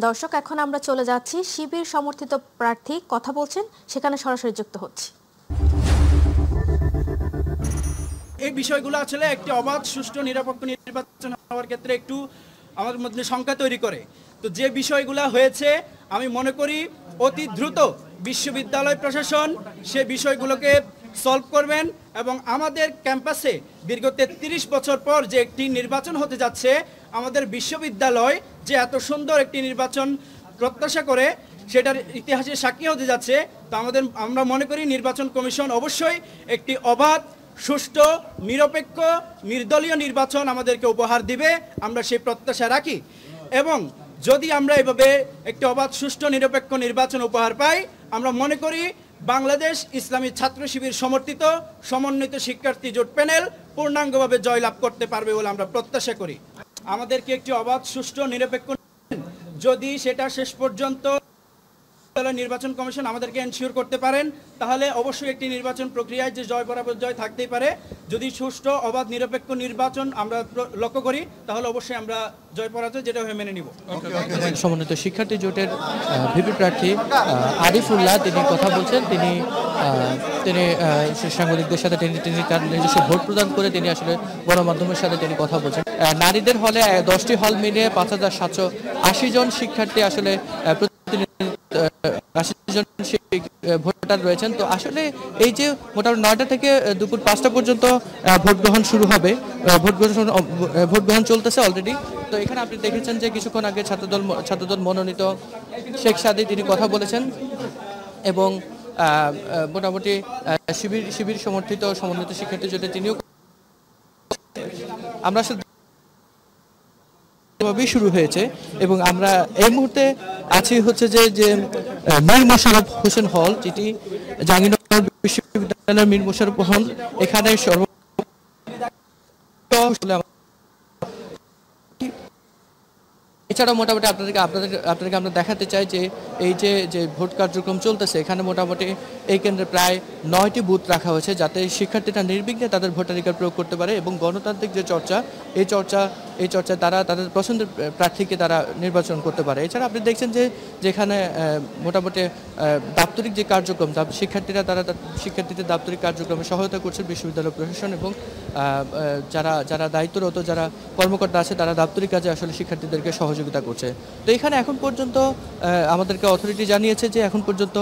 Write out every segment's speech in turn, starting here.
দর্শক, এখন আমরা চলে যাচ্ছি শিবির সমর্থিত প্রার্থী কথা বলছেন, সেখানে সরাসরি যুক্ত হচ্ছি। এই বিষয়গুলো আসলে একটি অবাধ, সুষ্ঠু, নিরপেক্ষ নির্বাচন হওয়ার ক্ষেত্রে একটু আমাদের মধ্যে শঙ্কা তৈরি করে। তো যে বিষয়গুলো হয়েছে, আমি মনে করি অতি দ্রুত বিশ্ববিদ্যালয় প্রশাসন সে বিষয়গুলোকে সলভ করবেন এবং আমাদের ক্যাম্পাসে দীর্ঘ 33 বছর পর যে একটি নির্বাচন হতে যাচ্ছে, আমাদের বিশ্ববিদ্যালয় যে এত সুন্দর একটি নির্বাচন প্রত্যাশা করে সেটার ইতিহাসে সাক্ষী হতে যাচ্ছে। তো আমরা মনে করি নির্বাচন কমিশন অবশ্যই একটি অবাধ, সুষ্ঠু, নিরপেক্ষ, নির্দলীয় নির্বাচন আমাদেরকে উপহার দিবে, আমরা সেই প্রত্যাশা রাখি। এবং যদি আমরা এভাবে একটি অবাধ, সুষ্ঠু, নিরপেক্ষ নির্বাচন উপহার পাই, আমরা মনে করি বাংলাদেশ ইসলামী ছাত্র শিবির সমর্থিত সমন্বিত শিক্ষার্থী জোট প্যানেল পূর্ণাঙ্গভাবে জয়লাভ করতে পারবে বলে আমরা প্রত্যাশা করি। আমাদেরকে একটি অবাধ, সুষ্ঠু, নিরপেক্ষ, যদি সেটা শেষ পর্যন্ত নির্বাচন কমিশন আমাদেরকে এনশিওর করতে পারেন, তাহলে অবশ্যই একটি নির্বাচন প্রক্রিয়ায় যে জয় পরাজয় জয় থাকতেই পারে। যদি সুষ্ঠু, অবাধ, নিরপেক্ষ নির্বাচন আমরা লক্ষ্য করি, তাহলে অবশ্যই আমরা জয় পরাজয় যেটা হয়ে মেনে নিব। সমন্বিত শিক্ষার্থী জোটের ভিপি প্রার্থী আরিফুল্লাহ তিনি কথা বলছেন। তিনি সাংবাদিকদের সাথে তিনি তার নিজস্ব ভোট প্রদান করে তিনি আসলে গণমাধ্যমের সাথে তিনি কথা বলছেন। নারীদের হলে 10টি হল মিলিয়ে 5780 জন শিক্ষার্থী আসলে ভোটার রয়েছেন। তো আসলে এই যে মোটামুটি 9টা থেকে দুপুর 5টা পর্যন্ত ভোট গ্রহণ শুরু হবে, ভোট গ্রহণ চলতেছে অলরেডি। তো এখানে আপনি দেখেছেন যে কিছুক্ষণ আগে ছাত্রদল মনোনীত শেখ সাদি তিনি কথা বলেছেন এবং মোটামুটি শিবির সমর্থিত সমন্বিত শিক্ষার্থী জোটে তিনিও আমরা আসলে শুরু হয়েছে এবং আমরা এই মুহূর্তে আছি হচ্ছে যে মীর মোশাররফ হোসেন হল, যেটি জাহাঙ্গীরনগর বিশ্ববিদ্যালয়ের মীর মোশাররফ হল। এখানে এছাড়াও মোটামুটি আপনাদেরকে আমরা দেখাতে চাই যে এই যে ভোট কার্যক্রম চলতেছে, এখানে মোটামুটি এই কেন্দ্রে প্রায় 9টি বুথ রাখা হয়েছে যাতে শিক্ষার্থীরা নির্বিঘ্নে তাদের ভোটাধিকার প্রয়োগ করতে পারে এবং গণতান্ত্রিক যে চর্চা এই চর্চায় তারা তাদের পছন্দের প্রার্থীকে তারা নির্বাচন করতে পারে। এছাড়া আপনি দেখছেন যে যেখানে মোটামুটি দাপ্তরিক যে কার্যক্রম, শিক্ষার্থীদের দাপ্তরিক কার্যক্রমে সহায়তা করছে বিশ্ববিদ্যালয় প্রশাসন এবং যারা দায়িত্বরত যারা কর্মকর্তা আছে তারা দাপ্তরিক কাজে আসলে শিক্ষার্থীদেরকে সহযোগিতা করছে। তো এখানে এখন পর্যন্ত আমাদেরকে অথরিটি জানিয়েছে যে এখন পর্যন্ত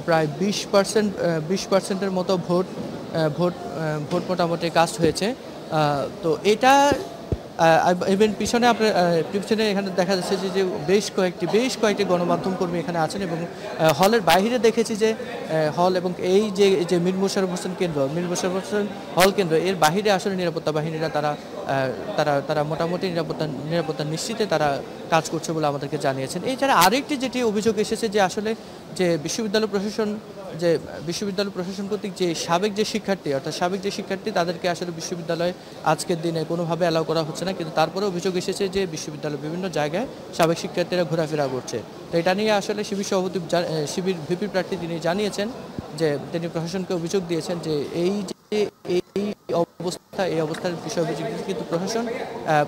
প্রায় 20%-এর মতো ভোট মোটামুটি কাস্ট হয়েছে। তো এটা ইভেন পিছনে এখানে দেখা যাচ্ছে যে বেশ কয়েকটি গণমাধ্যম কর্মী এখানে আছেন এবং হলের বাইরে দেখেছি যে হল এবং এই যে মীর মোশাররফ হোসেন হল কেন্দ্র এর বাইরে আসলে নিরাপত্তা বাহিনীরা তারা মোটামুটি নিরাপত্তা নিশ্চিতে তারা কাজ করছে বলে আমাদেরকে জানিয়েছেন। এছাড়া আরেকটি যেটি অভিযোগ এসেছে যে আসলে যে বিশ্ববিদ্যালয় প্রশাসন কর্তৃক যে সাবেক যে শিক্ষার্থী তাদেরকে আসলে বিশ্ববিদ্যালয়ে আজকের দিনে কোনোভাবে অ্যালাউ করা হচ্ছে না, কিন্তু তারপরে অভিযোগ এসেছে যে বিশ্ববিদ্যালয়ের বিভিন্ন জায়গায় সাবেক শিক্ষার্থীরা ঘোরাফেরা করছে। তো এটা নিয়ে আসলে শিবির ভিপি প্রার্থী তিনি জানিয়েছেন যে তিনি প্রশাসনকে অভিযোগ দিয়েছেন যে এই অবস্থার বিষয় অভিযোগ দিয়েছে, কিন্তু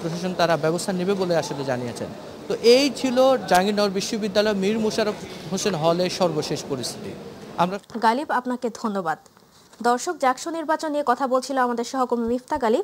প্রশাসন তারা ব্যবস্থা নেবে বলে আসলে জানিয়েছেন। তো এই ছিল জাহাঙ্গীরনগর বিশ্ববিদ্যালয় মীর মোশাররফ হোসেন হলের সর্বশেষ পরিস্থিতি। গালিব, আপনাকে ধন্যবাদ। দর্শক, জাকসু নির্বাচন নিয়ে কথা বলছিল আমাদের সহকর্মী মিফতা গালিব।